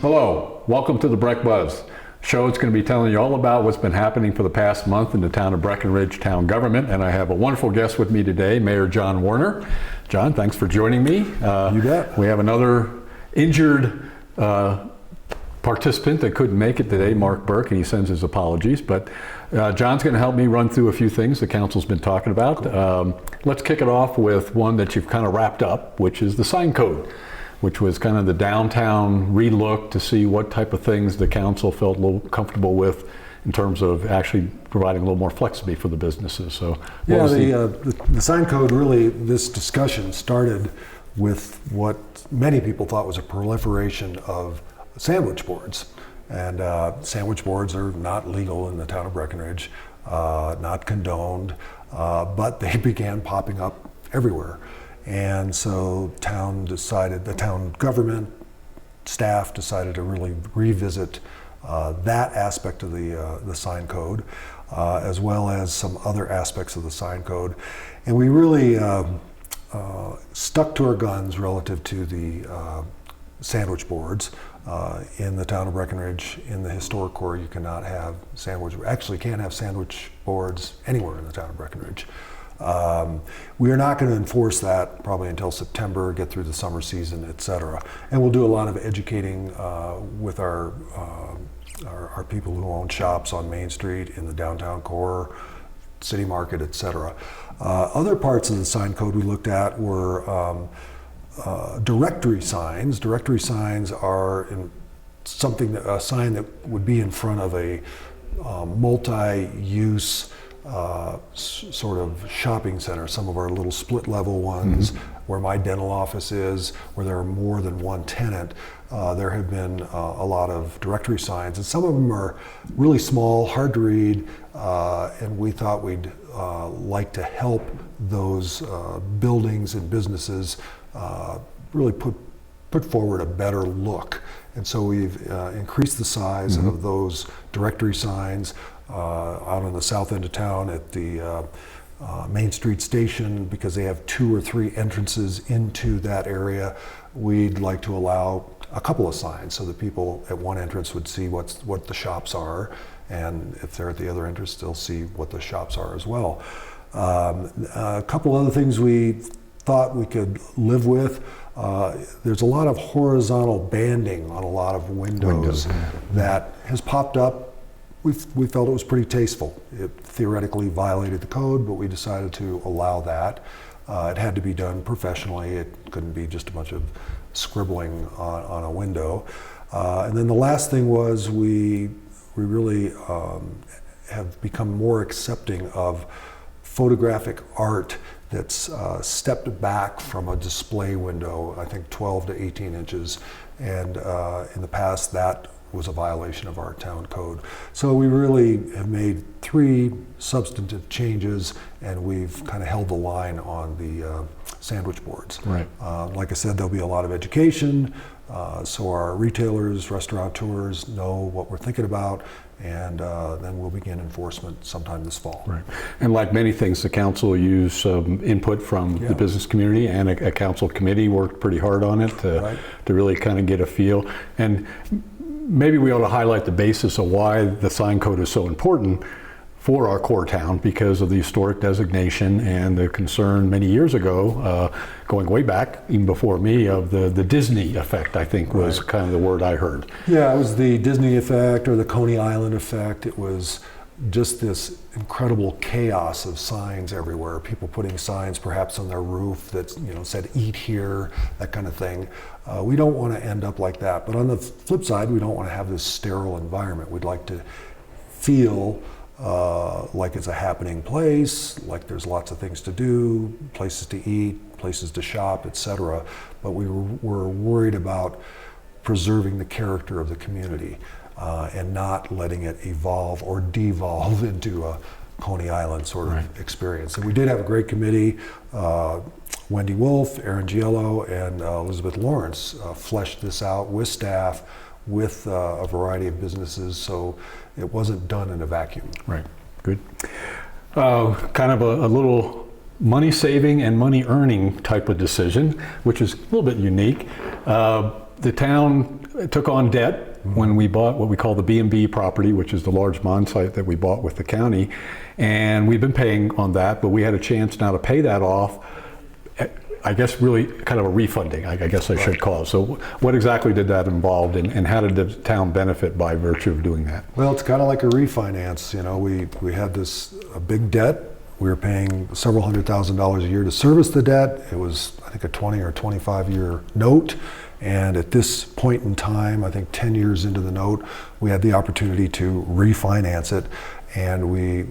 Hello, welcome to the Breck Buzz show. It's going to be telling you all about what's been happening for the past month in the town of Breckenridge town government, and I have a wonderful guest with me today, Mayor John Warner. John, thanks for joining me. You bet. We have another injured participant that couldn't make it today, Mark Breck, and he sends his apologies, but John's going to help me run through a few things the council's been talking about. Cool. Let's kick it off with one that you've kind of wrapped up, which is the sign code, which was kind of the downtown relook to see what type of things the council felt a little comfortable with in terms of actually providing a little more flexibility for the businesses. So yeah, the sign code, really, this discussion started with what many people thought was a proliferation of sandwich boards. And sandwich boards are not legal in the town of Breckenridge, not condoned, but they began popping up everywhere. And so the town government staff decided to really revisit that aspect of the sign code, as well as some other aspects of the sign code. And we really stuck to our guns relative to the sandwich boards. In the town of Breckenridge, in the historic core, you cannot have can't have sandwich boards anywhere in the town of Breckenridge. We are not going to enforce that probably until September, get through the summer season, et cetera. And we'll do a lot of educating with our people who own shops on Main Street, in the downtown core, city market, et cetera. Other parts of the sign code we looked at were directory signs. Directory signs are a sign that would be in front of a multi-use sort of shopping center. Some of our little split level ones, where my dental office is, where there are more than one tenant, there have been a lot of directory signs, and some of them are really small, hard to read, and we thought we'd like to help those buildings and businesses really put forward a better look. And so we've increased the size of those directory signs. Out on the south end of town at the Main Street station, because they have 2 or 3 entrances into that area, we'd like to allow a couple of signs so that people at one entrance would see what the shops are, and if they're at the other entrance, they'll see what the shops are as well. A couple other things we thought we could live with. There's a lot of horizontal banding on a lot of windows that has popped up. We felt it was pretty tasteful. It theoretically violated the code, but we decided to allow that. It had to be done professionally. It couldn't be just a bunch of scribbling on a window. And then the last thing was we really have become more accepting of photographic art that's stepped back from a display window, I think 12 to 18 inches. And in the past, that was a violation of our town code. So we really have made 3 substantive changes, and we've kind of held the line on the sandwich boards. Right. Like I said, there'll be a lot of education, so our retailers, restaurateurs know what we're thinking about, and then we'll begin enforcement sometime this fall. Right. And like many things, the council used some input from the business community, and a council committee worked pretty hard on it to really kind of get a feel. And maybe we ought to highlight the basis of why the sign code is so important for our core town, because of the historic designation and the concern many years ago, going way back, even before me, of the Disney effect, I think was kind of the word I heard. Yeah, it was the Disney effect or the Coney Island effect. It was just this incredible chaos of signs everywhere. People putting signs perhaps on their roof that said "Eat here," that kind of thing. We don't want to end up like that. But on the flip side, we don't want to have this sterile environment. We'd like to feel like it's a happening place, like there's lots of things to do, places to eat, places to shop, etc. But we were worried about preserving the character of the community and not letting it evolve or devolve into a Coney Island sort of experience. And we did have a great committee. Wendy Wolf, Aaron Giello, and Elizabeth Lawrence fleshed this out with staff, with a variety of businesses, so it wasn't done in a vacuum. Right, good. Kind of a little money saving and money earning type of decision, which is a little bit unique. The town took on debt when we bought what we call the B&B property, which is the large bond site that we bought with the county. And we've been paying on that, but we had a chance now to pay that off. I guess really kind of a refunding, I guess I should call it. So what exactly did that involve, and how did the town benefit by virtue of doing that? Well, it's kind of like a refinance. You know, we had a big debt. We were paying several $100,000 a year to service the debt. It was, I think, a 20 or 25 year note. And at this point in time, I think 10 years into the note, we had the opportunity to refinance it. And we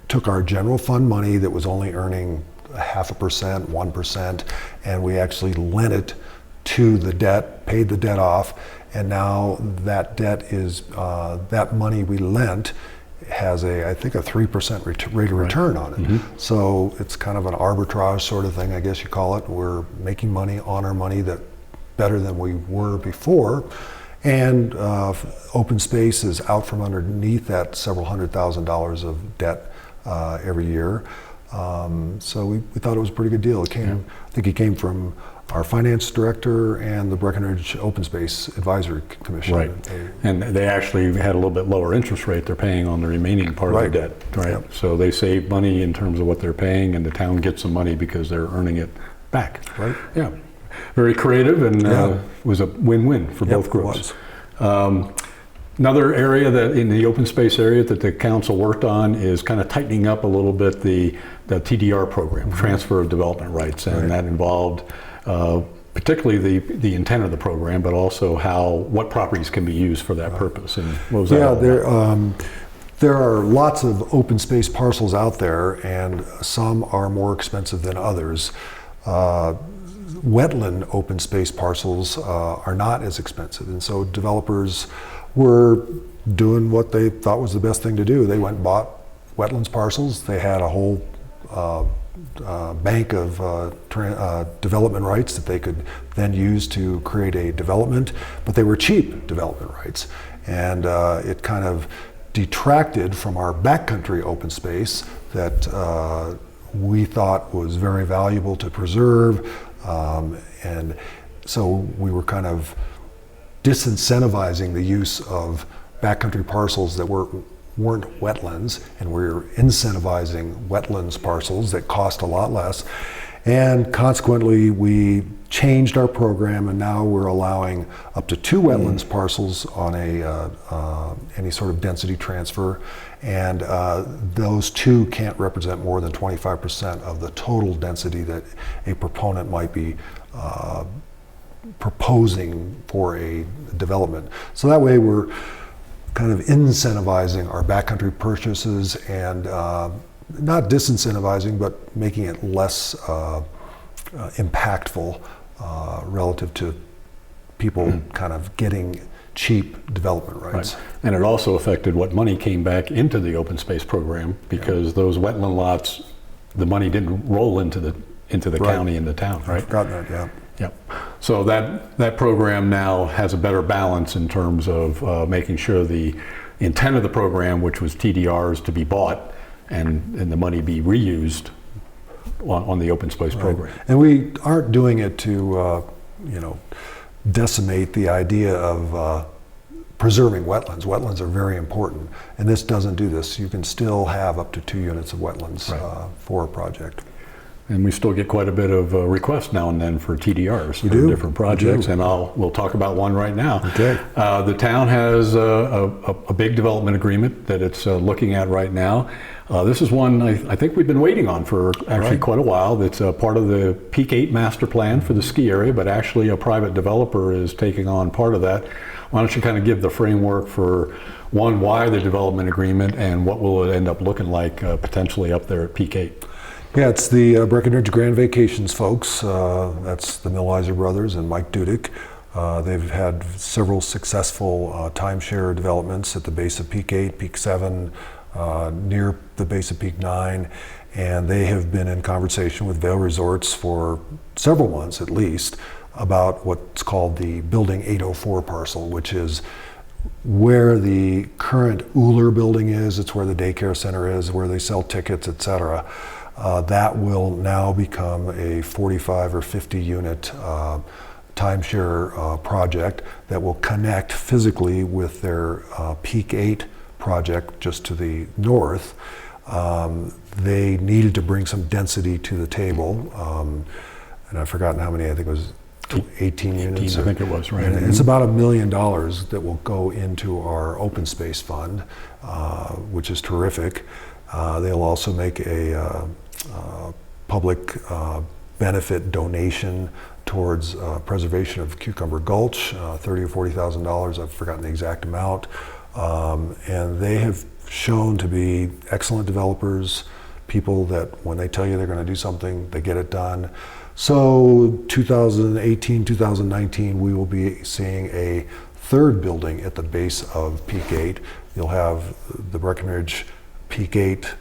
took our general fund money that was only earning 0.5%, 1%, and we actually lent it to the debt, paid the debt off, and now that debt is, that money we lent has I think a 3% rate of return on it. Mm-hmm. So it's kind of an arbitrage sort of thing, I guess you call it. We're making money on our money that better than we were before. And open space is out from underneath that several $100,000 of debt every year. So we thought it was a pretty good deal. I think it came from our finance director and the Breckenridge Open Space Advisory Commission. Right. And they actually had a little bit lower interest rate they're paying on the remaining part of the debt. Right. Yep. So they save money in terms of what they're paying, and the town gets some money because they're earning it back. Right. Yeah. Very creative, and was a win-win for both groups. It was. Another area that in the open space area that the council worked on is kind of tightening up a little bit the TDR program, mm-hmm. transfer of development rights, and that involved particularly the intent of the program, but also what properties can be used for that purpose. And what was that? Yeah, there are lots of open space parcels out there, and some are more expensive than others. Wetland open space parcels are not as expensive, and so developers were doing what they thought was the best thing to do. They went and bought wetlands parcels. They had a whole bank of development rights that they could then use to create a development, but they were cheap development rights. And it kind of detracted from our backcountry open space that we thought was very valuable to preserve. And so we were kind of disincentivizing the use of backcountry parcels that weren't wetlands, and we're incentivizing wetlands parcels that cost a lot less. And consequently, we changed our program, and now we're allowing up to 2 wetlands parcels on any sort of density transfer, and those 2 can't represent more than 25% of the total density that a proponent might be proposing for a development. So that way we're kind of incentivizing our backcountry purchases and not disincentivizing, but making it less impactful relative to people kind of getting cheap development rights. Right. And it also affected what money came back into the open space program, because those wetland lots, the money didn't roll into the county and the town, right? I've forgotten that, yeah. Yep. So that program now has a better balance in terms of making sure the intent of the program, which was TDRs to be bought and the money be reused on the open space program. And we aren't doing it to decimate the idea of preserving wetlands. Wetlands are very important, and this doesn't do this. You can still have up to 2 units of wetlands for a project. And we still get quite a bit of requests now and then for TDRs for different projects, and we'll talk about one right now. Okay. The town has a big development agreement that it's looking at right now. This is one I think we've been waiting on for actually quite a while. It's part of the Peak 8 master plan for the ski area, but actually a private developer is taking on part of that. Why don't you kind of give the framework for why the development agreement, and what will it end up looking like potentially up there at Peak 8? Yeah, it's the Breckenridge Grand Vacations folks. That's the Millizer brothers and Mike Dudick. They've had several successful timeshare developments at the base of Peak 8, Peak 7, near the base of Peak 9, and they have been in conversation with Vail Resorts for several months at least about what's called the Building 804 parcel, which is where the current Uller building is. It's where the daycare center is, where they sell tickets, etc. That will now become a 45 or 50 unit timeshare project that will connect physically with their Peak 8 project just to the north. They needed to bring some density to the table, and I've forgotten how many. I think it was 18 units. I think it was, right. And it's about $1 million that will go into our open space fund, which is terrific. They'll also make a public benefit donation towards preservation of Cucumber Gulch, $30,000 or $40,000. I've forgotten the exact amount. And they have shown to be excellent developers, people that when they tell you they're going to do something, they get it done. So 2018, 2019, we will be seeing a third building at the base of Peak 8. You'll have the Breckenridge Peak 8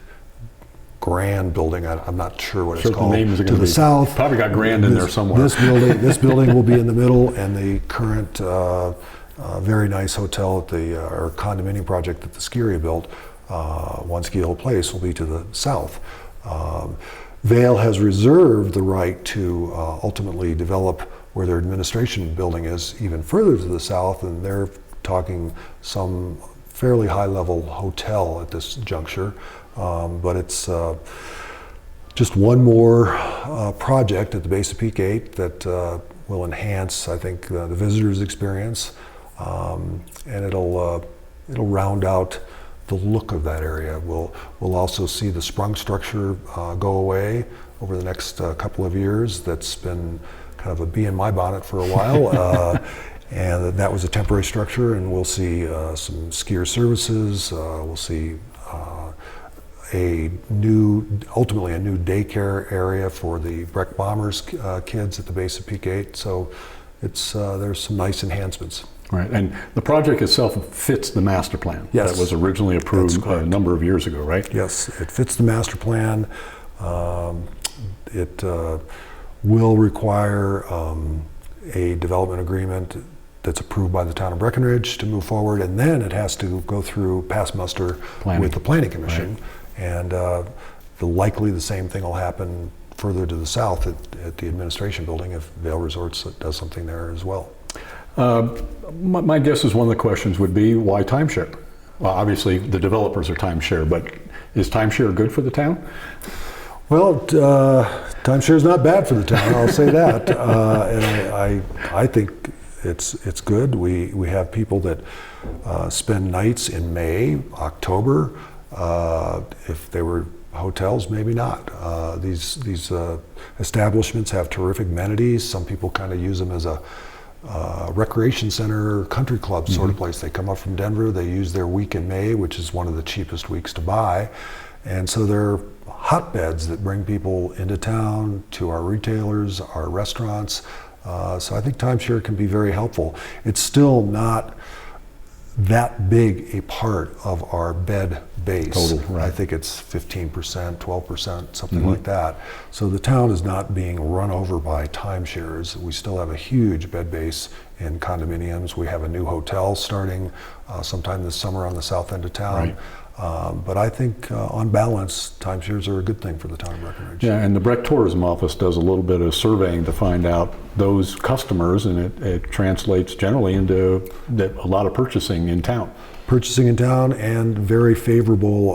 Grand building. I'm not sure what it's called. The name is to the south. Probably got Grand in there somewhere. This building will be in the middle, and the current very nice hotel at the or condominium project that the ski area built, One Ski Hill Place, will be to the south. Vail has reserved the right to ultimately develop where their administration building is even further to the south, and they're talking some fairly high-level hotel at this juncture. But it's just one more project at the base of Peak 8 that will enhance, I think, the visitor's experience, and it'll round out the look of that area. We'll also see the sprung structure go away over the next couple of years. That's been kind of a bee in my bonnet for a while. And that was a temporary structure, and we'll see some skier services. We'll see ultimately a new daycare area for the Breck Bombers kids at the base of Peak 8. So there's some nice enhancements. Right, and the project itself fits the master plan. Yes. That was originally approved a number of years ago, right? Yes, it fits the master plan. It will require a development agreement that's approved by the town of Breckenridge to move forward, and then it has to go through pass muster with the Planning Commission. Right. And likely the same thing will happen further to the south at the administration building if Vail Resorts does something there as well. My guess is one of the questions would be, why timeshare? Well, obviously the developers are timeshare, but is timeshare good for the town? Well, timeshare is not bad for the town, I'll say that. And I think it's good. We have people that spend nights in May, October. If they were hotels, maybe not. These establishments have terrific amenities. Some people kind of use them as a recreation center, country club sort of place. They come up from Denver, they use their week in May, which is one of the cheapest weeks to buy. And so they're hotbeds that bring people into town, to our retailers, our restaurants. So I think timeshare can be very helpful. It's still not that big a part of our bed base. Total, right. I think it's 15%, 12%, something like that. So the town is not being run over by timeshares. We still have a huge bed base in condominiums. We have a new hotel starting sometime this summer on the south end of town. Right. But I think on balance, timeshares are a good thing for the town of Breckenridge. Yeah, and the Breck Tourism Office does a little bit of surveying to find out those customers, and it translates generally into a lot of purchasing in town. Purchasing in town, and very favorable,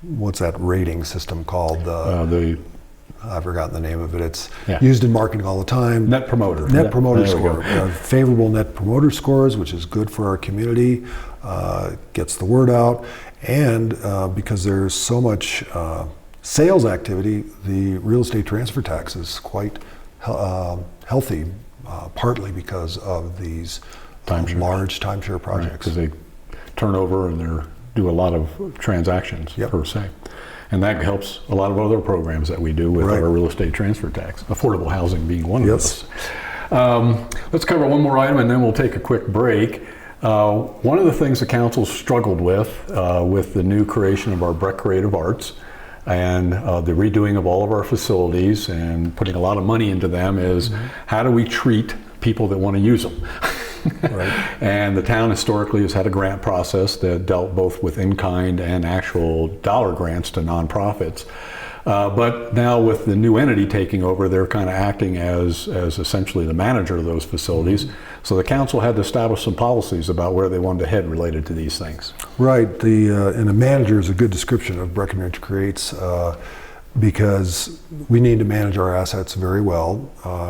what's that rating system called? I've forgotten the name of it. It's used in marketing all the time. Net Promoter. Net Promoter Score. Favorable Net Promoter Scores, which is good for our community, gets the word out. And because there's so much sales activity, the real estate transfer tax is quite healthy, partly because of these large timeshare projects. Because they turn over and they do a lot of transactions per se. And that helps a lot of other programs that we do with our real estate transfer tax, affordable housing being one of those. Let's cover one more item and then we'll take a quick break. One of the things the council struggled with the new creation of our Breck Creative Arts and the redoing of all of our facilities and putting a lot of money into them is how do we treat people that want to use them? And the town historically has had a grant process that dealt both with in-kind and actual dollar grants to nonprofits. But now with the new entity taking over, they're kind of acting as essentially the manager of those facilities. So the council had to establish some policies about where they wanted to head related to these things. Right. And a manager is a good description of Breckenridge Creates, because we need to manage our assets very well.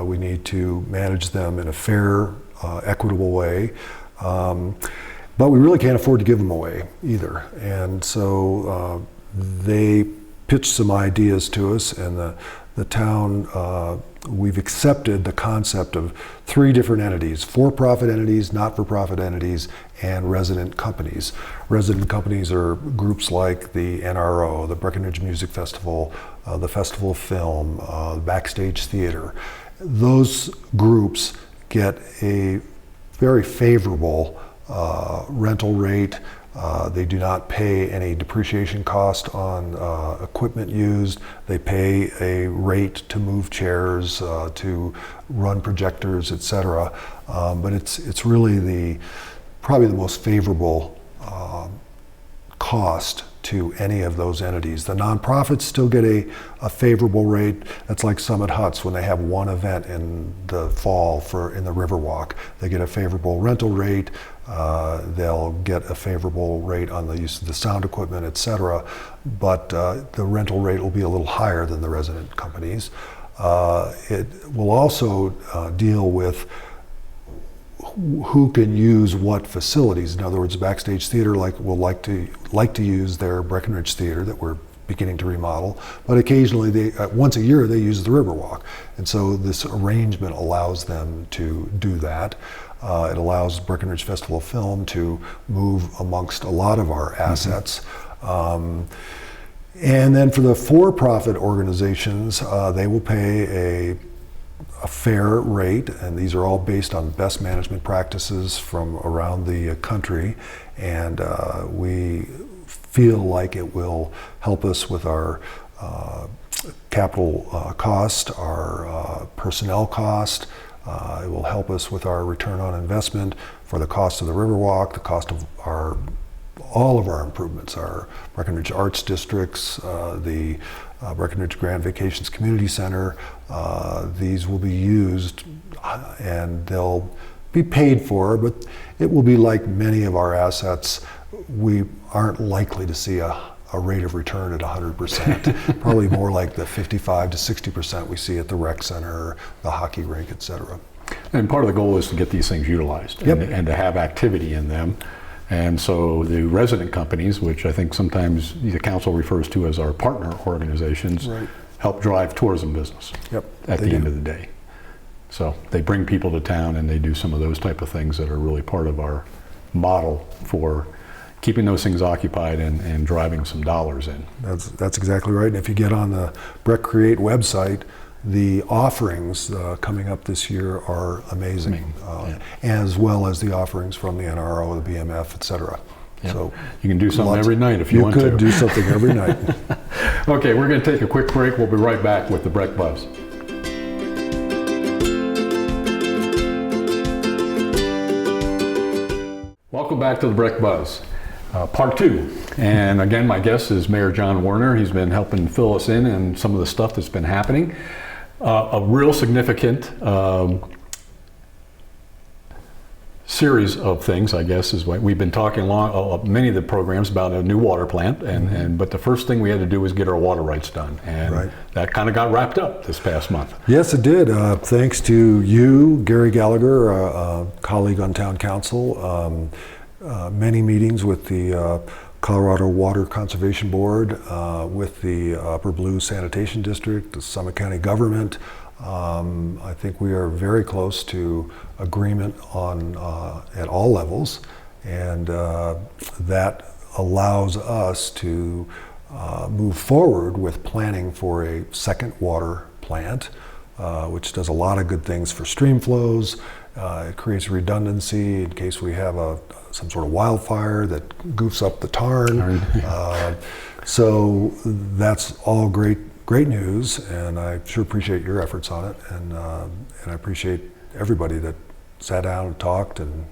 We need to manage them in a fair, equitable way. But we really can't afford to give them away either. And so they pitched some ideas to us, and the town, we've accepted the concept of 3 different entities: for-profit entities, not-for-profit entities, and resident companies. Resident companies are groups like the NRO, the Breckenridge Music Festival, the Festival of Film, the Backstage Theater. Those groups get a very favorable rental rate. They do not pay any depreciation cost on equipment used. They pay a rate to move chairs, to run projectors, etc. But it's really probably the most favorable cost to any of those entities. The nonprofits still get a favorable rate. That's like Summit Huts when they have one event in the fall in the Riverwalk. They get a favorable rental rate. They'll get a favorable rate on the use of the sound equipment, etc. But the rental rate will be a little higher than the resident companies. It will also deal with who can use what facilities. In other words, Backstage Theater will like to use their Breckenridge Theater that we're beginning to remodel, but occasionally once a year they use the Riverwalk, and so this arrangement allows them to do that. It allows Breckenridge Festival of Film to move amongst a lot of our assets. And then for the for-profit organizations, they will pay a fair rate, and these are all based on best management practices from around the country, and we feel like it will help us with our capital cost, our personnel cost. It will help us with our return on investment for the cost of the Riverwalk, the cost of all of our improvements, our Breckenridge Arts Districts, the Breckenridge Grand Vacations Community Center. These will be used and they'll be paid for, but it will be like many of our assets. We aren't likely to see a rate of return at 100%, probably more like the 55 to 60% we see at the rec center, the hockey rink, et cetera. And part of the goal is to get these things utilized and to have activity in them. And so the resident companies, which I think sometimes the council refers to as our partner organizations, help drive tourism business at the end of the day. So they bring people to town and they do some of those type of things that are really part of our model for keeping those things occupied and driving some dollars in. That's exactly right. And if you get on the Breck Create website, the offerings coming up this year are amazing, as well as the offerings from the NRO, the BMF, et cetera. So you can do something every night if you want to. You could do something every night. Okay, we're going to take a quick break. We'll be right back with the Breck Buzz. Welcome back to the Breck Buzz. Part 2, and again my guest is Mayor John Warner. He's been helping fill us in on some of the stuff that's been happening. A real significant series of things, I guess, is what we've been talking many of the programs about a new water plant, but the first thing we had to do was get our water rights done, and that kind of got wrapped up this past month. Yes, it did. Thanks to you, Gary Gallagher, a colleague on town council. Many meetings with the Colorado Water Conservation Board, with the Upper Blue Sanitation District, the Summit County government. I think we are very close to agreement on at all levels, and that allows us to move forward with planning for a second water plant, which does a lot of good things for stream flows. It creates redundancy in case we have some sort of wildfire that goofs up the tarn. So that's all great news, and I sure appreciate your efforts on it, and I appreciate everybody that sat down and talked and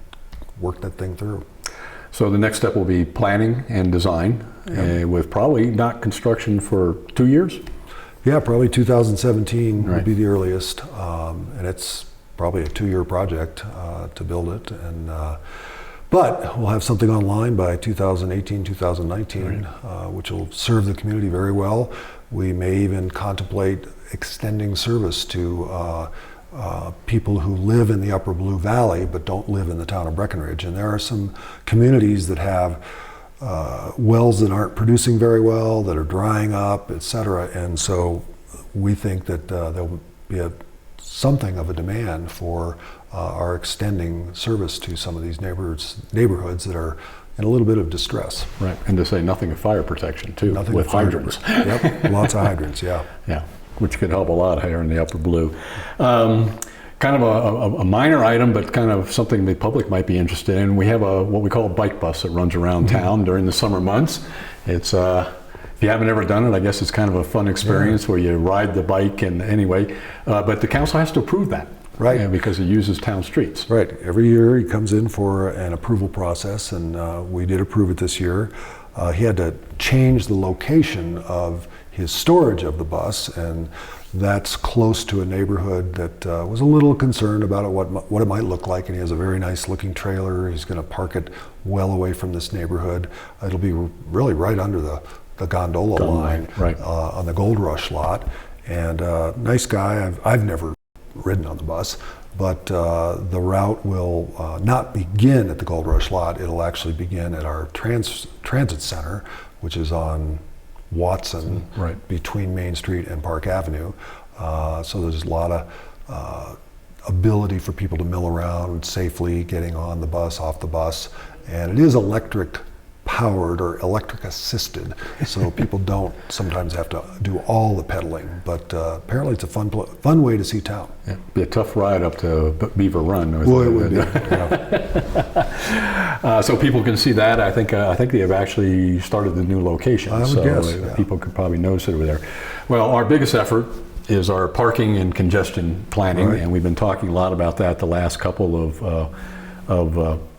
worked that thing through. So the next step will be planning and design, with probably not construction for 2 years? Yeah, probably 2017 Right. would be the earliest, and it's probably a 2-year project to build it. And but we'll have something online by 2018, 2019, which will serve the community very well. We may even contemplate extending service to people who live in the Upper Blue Valley but don't live in the town of Breckenridge. And there are some communities that have wells that aren't producing very well, that are drying up, et cetera. And so we think that there'll be something of a demand for our extending service to some of these neighborhoods that are in a little bit of distress. Right, and to say nothing of fire protection too, Nothing with of fire hydrants. Yep, lots of hydrants, yeah. Yeah, which could help a lot here in the Upper Blue. Kind of a minor item, but kind of something the public might be interested in. We have what we call a bike bus that runs around town during the summer months. It's if you haven't ever done it, I guess it's kind of a fun experience where you ride the bike and anyway, but the council has to approve that. Right. Because it uses town streets. Right. Every year he comes in for an approval process, and we did approve it this year. He had to change the location of his storage of the bus, and that's close to a neighborhood that was a little concerned about what it might look like. And he has a very nice looking trailer. He's going to park it well away from this neighborhood. It'll be really right under the gondola line right. On the Gold Rush lot. And nice guy. I've never ridden on the bus, but the route will not begin at the Gold Rush lot. It'll actually begin at our transit center, which is on Watson, right. between Main Street and Park Avenue. So there's a lot of ability for people to mill around safely, getting on the bus, off the bus, and it is electric powered or electric assisted, so people don't sometimes have to do all the pedaling, but apparently it's a fun way to see town. Yeah, be a tough ride up to Beaver Run. Well, it would be. Yeah. So people can see that. I think they have actually started the new location, I would so guess, yeah. People could probably notice it over there. Well, our biggest effort is our parking and congestion planning, Right. and we've been talking a lot about that the last couple of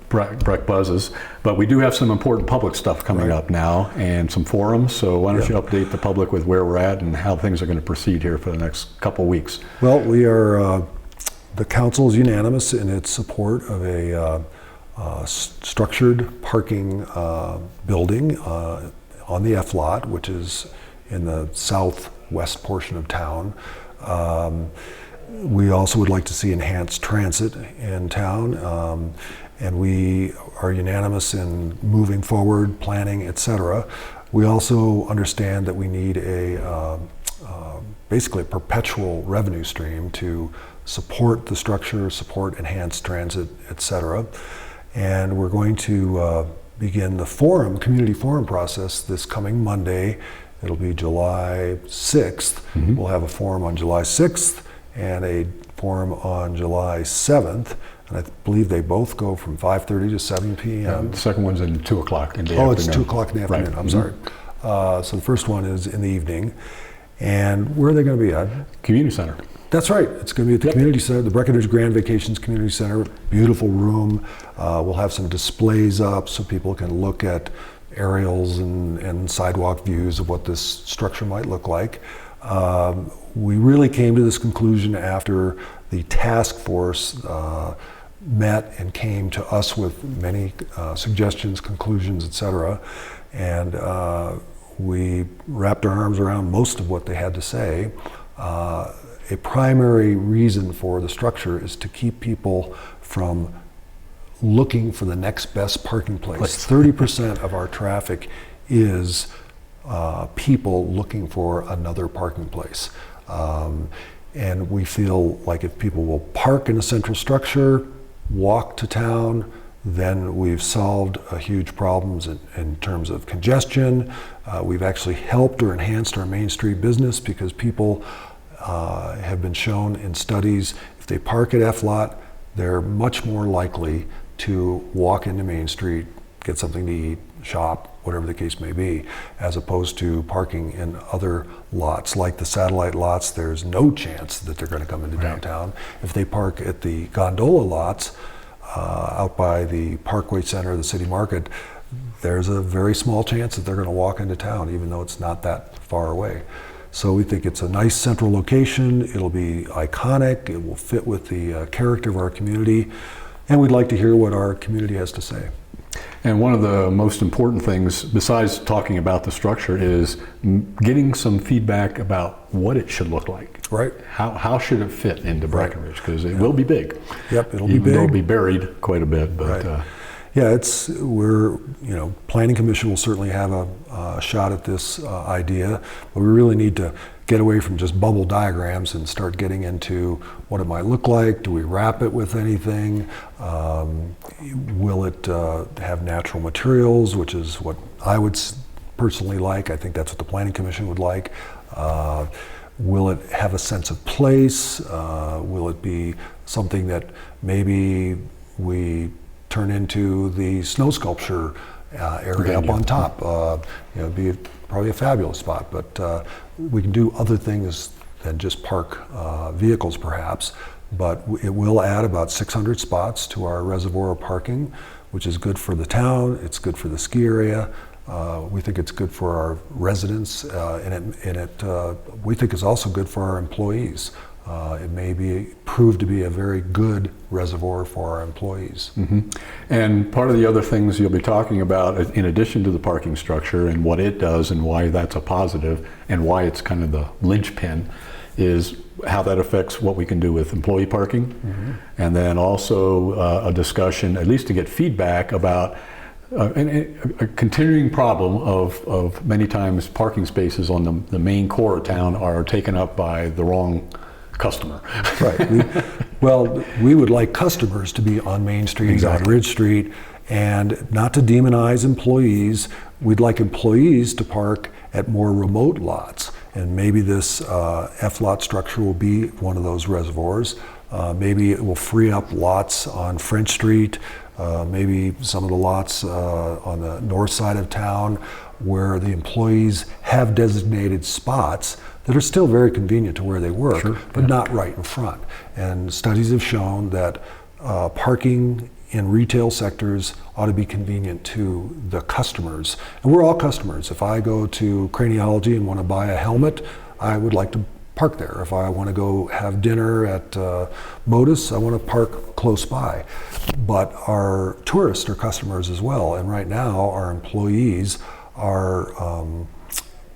Breck buzzes, but we do have some important public stuff coming Right. up now and some forums, so why don't Yeah. you update the public with where we're at and how things are going to proceed here for the next couple weeks. Well, we are, the council is unanimous in its support of a structured parking building on the F lot, which is in the southwest portion of town. We also would like to see enhanced transit in town, and we are unanimous in moving forward, planning, etc. We also understand that we need basically a perpetual revenue stream to support the structure, support enhanced transit, etc. And we're going to begin the community forum process this coming Monday. It'll be July 6th. Mm-hmm. We'll have a forum on July 6th and a forum on July 7th. And I believe they both go from 5:30 to 7 p.m. The second one's in 2 o'clock in the Oh, afternoon. it's 2 o'clock in the afternoon. Right. I'm Mm-hmm. sorry. So the first one is in the evening. And where are they going to be at? Community center. That's right. It's going to be at the community center, the Breckenridge Grand Vacations Community Center. Beautiful room. We'll have some displays up so people can look at aerials and sidewalk views of what this structure might look like. We really came to this conclusion after the task force met and came to us with many suggestions, conclusions, etc. And we wrapped our arms around most of what they had to say. A primary reason for the structure is to keep people from looking for the next best parking place. 30% of our traffic is people looking for another parking place. And we feel like if people will park in a central structure, walk to town, then we've solved a huge problems in terms of congestion. We've actually helped or enhanced our Main Street business because people have been shown in studies, if they park at F lot, they're much more likely to walk into Main Street, get something to eat, shop, whatever the case may be, as opposed to parking in other lots like the satellite lots. There's no chance that they're going to come into downtown. If they park at the gondola lots out by the Parkway Center, the City Market, there's a very small chance that they're going to walk into town, even though it's not that far away. So we think it's a nice central location. It'll be iconic. It will fit with the character of our community. And we'd like to hear what our community has to say. And one of the most important things, besides talking about the structure, is getting some feedback about what it should look like. Right. How should it fit into Breckenridge? Because it will be big. Yep, it'll be big. It'll be buried quite a bit, but. Right. Yeah, Planning Commission will certainly have a shot at this idea, but we really need to get away from just bubble diagrams and start getting into what it might look like. Do we wrap it with anything? Will it have natural materials, which is what I would personally like. I think that's what the Planning Commission would like. Will it have a sense of place? Will it be something that maybe we turn into the snow sculpture area up on top? It'd be probably a fabulous spot, but we can do other things than just park vehicles perhaps, but it will add about 600 spots to our reservoir parking, which is good for the town, it's good for the ski area. We think it's good for our residents, and we think it's also good for our employees. It may prove to be a very good reservoir for our employees. Mm-hmm. And part of the other things you'll be talking about, in addition to the parking structure and what it does and why that's a positive and why it's kind of the linchpin, is how that affects what we can do with employee parking. Mm-hmm. And then also a discussion, at least to get feedback about a continuing problem of many times parking spaces on the main core of town are taken up by the wrong customer. Right. We would like customers to be on Main Street, exactly, on Ridge Street, and not to demonize employees. We'd like employees to park at more remote lots, and maybe this F-lot structure will be one of those reservoirs. Maybe it will free up lots on French Street, maybe some of the lots on the north side of town where the employees have designated spots that are still very convenient to where they work, sure, but not right in front. And studies have shown that parking in retail sectors ought to be convenient to the customers. And we're all customers. If I go to Craniology and want to buy a helmet, I would like to park there. If I want to go have dinner at Modus, I want to park close by. But our tourists are customers as well. And right now, our employees are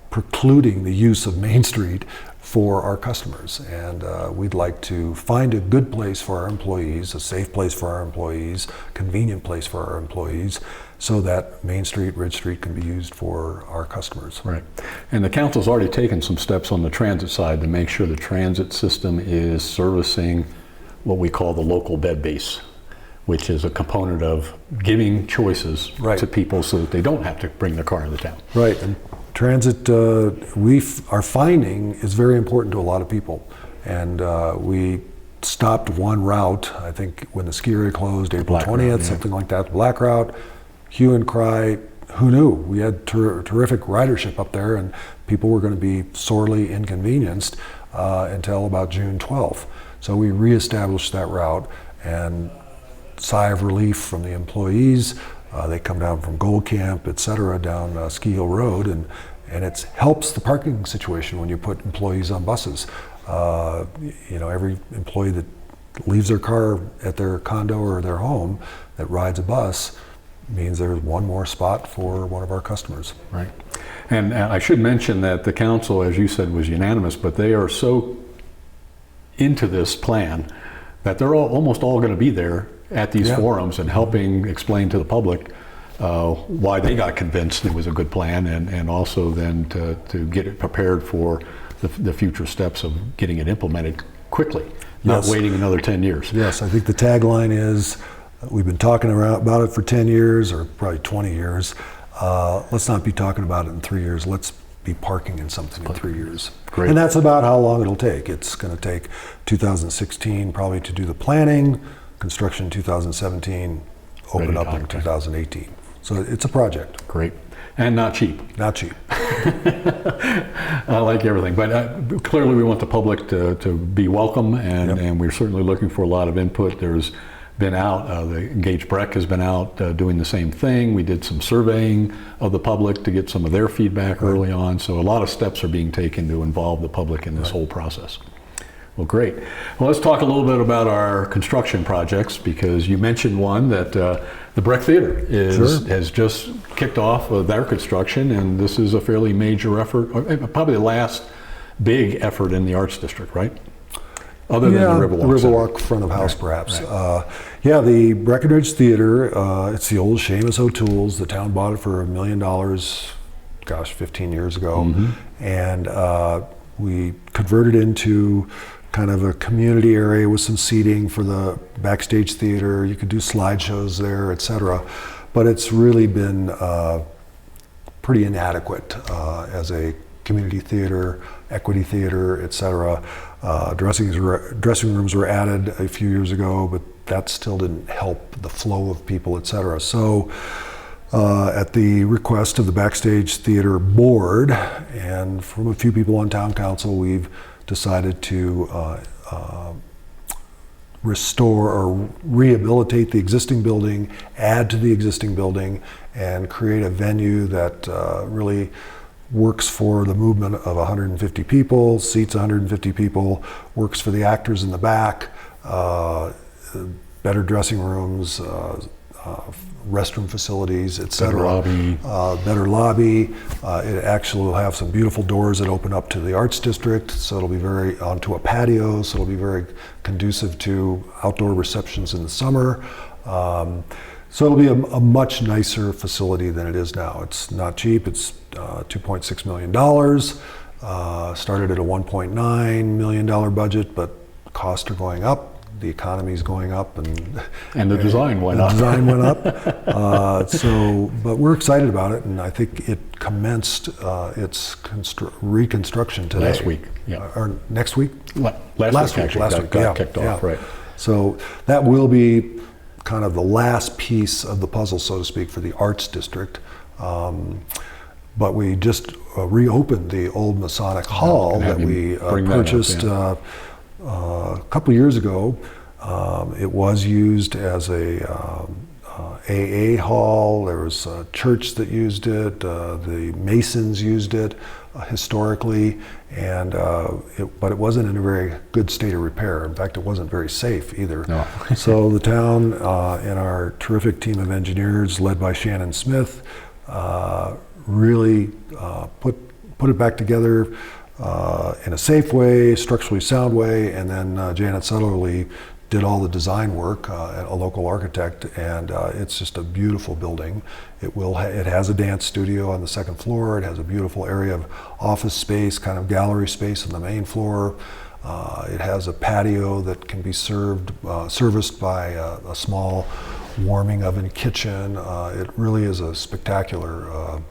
precluding the use of Main Street for our customers. And we'd like to find a good place for our employees, a safe place for our employees, convenient place for our employees, so that Main Street, Ridge Street can be used for our customers. Right. And the council's already taken some steps on the transit side to make sure the transit system is servicing what we call the local bed base, which is a component of giving choices, right, to people so that they don't have to bring their car into town. Right. And transit, our finding is very important to a lot of people. And we stopped one route, I think when the ski area closed, April 20th, something like that, Black Route, hue and cry. Who knew? We had terrific ridership up there, and people were going to be sorely inconvenienced until about June 12th. So we reestablished that route, and sigh of relief from the employees. They come down from Gold Camp, et cetera, down Ski Hill Road, and it helps the parking situation when you put employees on buses. Every employee that leaves their car at their condo or their home that rides a bus means there's one more spot for one of our customers. Right. And I should mention that the council, as you said, was unanimous, but they are so into this plan that they're almost all going to be there at these forums and helping explain to the public why they got convinced it was a good plan, and also then to get it prepared for the future steps of getting it implemented quickly, not waiting another 10 years. Yes, I think the tagline is, we've been talking about it for 10 years or probably 20 years. Let's not be talking about it in 3 years. Let's be parking in something in 3 years. Great. And that's about how long it'll take. It's going to take 2016 probably to do the planning, construction 2017, open up in 2018. So it's a project. Great. And not cheap. Not cheap. I like everything, but clearly we want the public to be welcome, and we're certainly looking for a lot of input. There's been out. The Engaged Breck has been out doing the same thing. We did some surveying of the public to get some of their feedback early on. So a lot of steps are being taken to involve the public in this whole process. Well, great. Well, let's talk a little bit about our construction projects, because you mentioned one that the Breck Theater has just kicked off their construction, and this is a fairly major effort, or probably the last big effort in the Arts District, right? Other than the Riverwalk front of house, perhaps. Right. Yeah, the Breckenridge Theater, it's the old Seamus O'Toole's. The town bought it for $1 million, gosh, 15 years ago. And we converted into kind of a community area with some seating for the backstage theater. You could do slideshows there, etc. But it's really been pretty inadequate as a community theater, equity theater, etc. Dressing rooms were added a few years ago, but that still didn't help the flow of people, etc. So at the request of the Backstage Theater Board and from a few people on town council, we've decided to restore or rehabilitate the existing building, add to the existing building, and create a venue that really works for the movement of 150 people, seats 150 people, works for the actors in the back, better dressing rooms, restroom facilities, etc. Better lobby. It actually will have some beautiful doors that open up to the Arts District, so it'll be onto a patio, so it'll be very conducive to outdoor receptions in the summer. So it'll be a much nicer facility than it is now. It's not cheap. It's $2.6 million. Started at a $1.9 million budget, but costs are going up. The economy is going up, and the design went up. The design went up. But we're excited about it, and I think it commenced its reconstruction today. Last week, yeah. Or next week? Last week got kicked off, right. So that will be kind of the last piece of the puzzle, so to speak, for the Arts District. But we just reopened the old Masonic Hall that we purchased a couple years ago. It was used as a AA hall. There was a church that used it. The Masons used it historically, and but it wasn't in a very good state of repair. In fact, it wasn't very safe either. No. So the town and our terrific team of engineers, led by Shannon Smith, really put it back together in a safe way, structurally sound way, and then Janet Sutherly did all the design work, a local architect, and it's just a beautiful building. It has a dance studio on the second floor. It has a beautiful area of office space, kind of gallery space on the main floor. It has a patio that can be serviced by a small warming oven kitchen. It really is a spectacular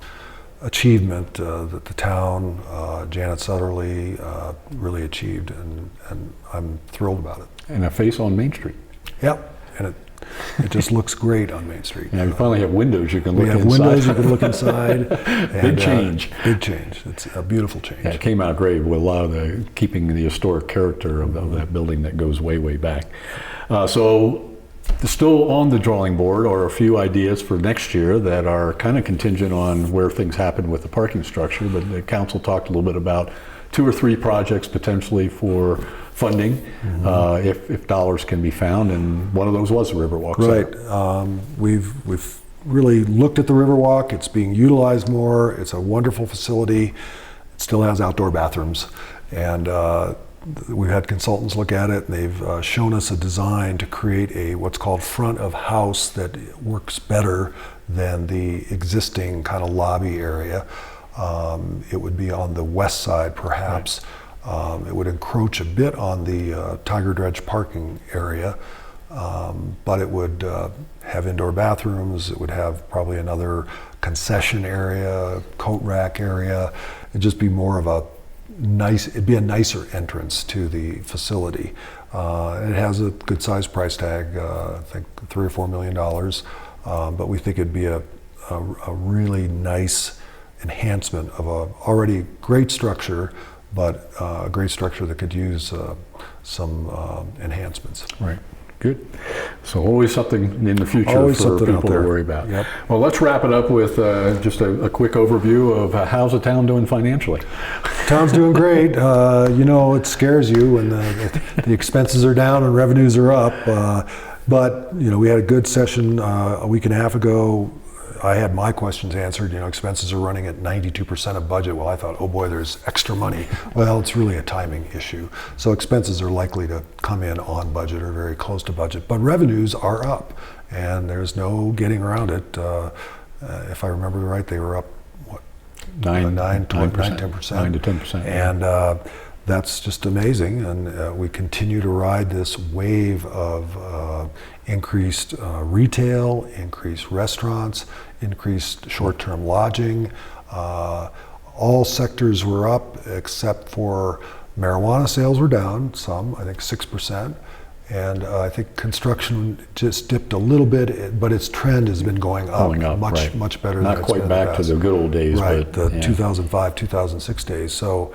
achievement that the town, Janet Sutherly, really achieved, and I'm thrilled about it. And a face on Main Street. Yep, and it just looks great on Main Street. Yeah, you finally have windows you can look inside. We have windows you can look inside. Big change. Big change. It's a beautiful change. Yeah, it came out great with a lot of keeping the historic character of that building that goes way, way back. So still on the drawing board are a few ideas for next year that are kind of contingent on where things happen with the parking structure, but the council talked a little bit about 2 or 3 projects potentially for funding, if dollars can be found, and one of those was the Riverwalk. Right. We've really looked at the Riverwalk. It's being utilized more. It's a wonderful facility. It still has outdoor bathrooms, and we've had consultants look at it, and they've shown us a design to create what's called front of house that works better than the existing kind of lobby area. It would be on the west side, perhaps. Right. It would encroach a bit on the Tiger Dredge parking area, but it would have indoor bathrooms. It would have probably another concession area, coat rack area. It'd just be more of it'd be a nicer entrance to the facility. It has a good sized price tag, I think $3 or $4 million, but we think it'd be a really nice enhancement of a already great structure, but a great structure that could use some enhancements. Right. Good. So always something in the future Always for something out people to there. worry about. Yep. Well, let's wrap it up with just a quick overview of how's the town doing financially. Town's doing great. It scares you when the expenses are down and revenues are up. But we had a good session a week and a half ago. I had my questions answered. Expenses are running at 92% of budget. Well, I thought, oh boy, there's extra money. Well, it's really a timing issue. So expenses are likely to come in on budget or very close to budget. But revenues are up, and there's no getting around it. If I remember right, they were up, 9 to 10%. 9 to 10%. And that's just amazing. And we continue to ride this wave of increased retail, increased restaurants, increased short-term lodging. All sectors were up except for marijuana sales were down some, I think 6%. And I think construction just dipped a little bit, but its trend has been going up, much better than it's been in the past. Not quite back to the good old days. Right, but, the 2005, 2006 days. So,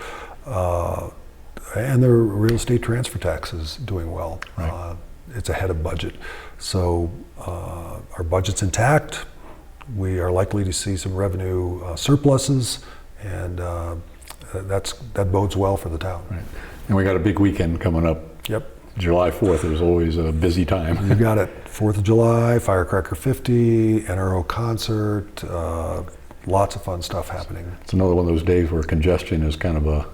and the real estate transfer tax is doing well. Right. It's ahead of budget. So our budget's intact. We are likely to see some revenue surpluses, and that bodes well for the town. Right. And we got a big weekend coming up. Yep. July 4th is always a busy time. You got it. 4th of July, Firecracker 50, NRO concert, lots of fun stuff happening. It's another one of those days where congestion is kind of a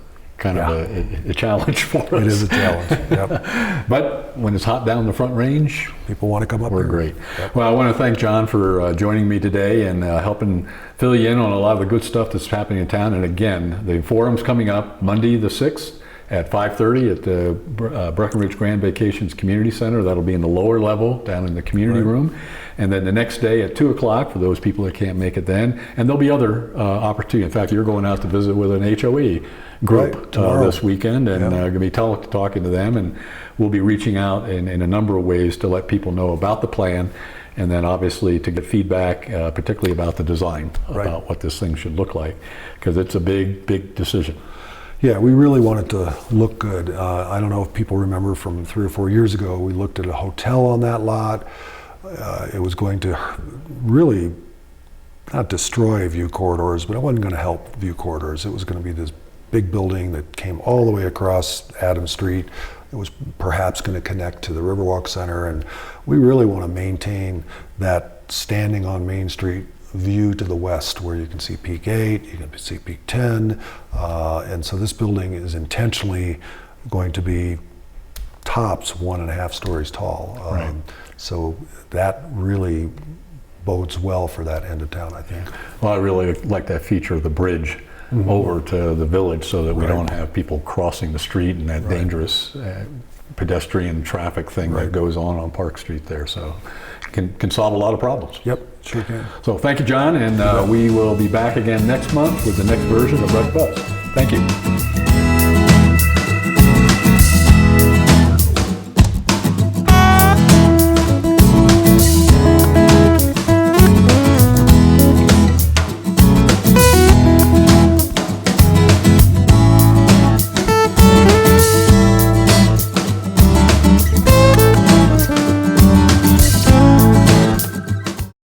challenge for us. It is a challenge. Yep. But when it's hot down the Front Range, people want to come up we're here. great. Yep. Well, I want to thank John for joining me today and helping fill you in on a lot of the good stuff that's happening in town. And again, the forum's coming up Monday the 6th at 5:30 at the Breckenridge Grand Vacations Community Center. That'll be in the lower level down in the community room. And then the next day at 2 o'clock for those people that can't make it then. And there'll be other opportunities. In fact, you're going out to visit with an HOE group this weekend, and going to be talking to them. And we'll be reaching out in a number of ways to let people know about the plan, and then obviously to get feedback, particularly about the design, about what this thing should look like, because it's a big decision. Yeah, we really want it to look good. I don't know if people remember from 3 or 4 years ago, we looked at a hotel on that lot. It was going to really not destroy view corridors, but it wasn't going to help view corridors. It was going to be this big building that came all the way across Adams Street. It was perhaps going to connect to the Riverwalk Center, and we really want to maintain that standing on Main Street view to the west, where you can see Peak 8, you can see Peak 10, and so this building is intentionally going to be tops 1.5 stories tall. So that really bodes well for that end of town, I think. Well, I really like that feature of the bridge over to the village, so that we don't have people crossing the street and that dangerous pedestrian traffic thing that goes on Park Street there. So can solve a lot of problems. Yep, sure can. So thank you, John, and we will be back again next month with the next version of Breck Buzz. Thank you.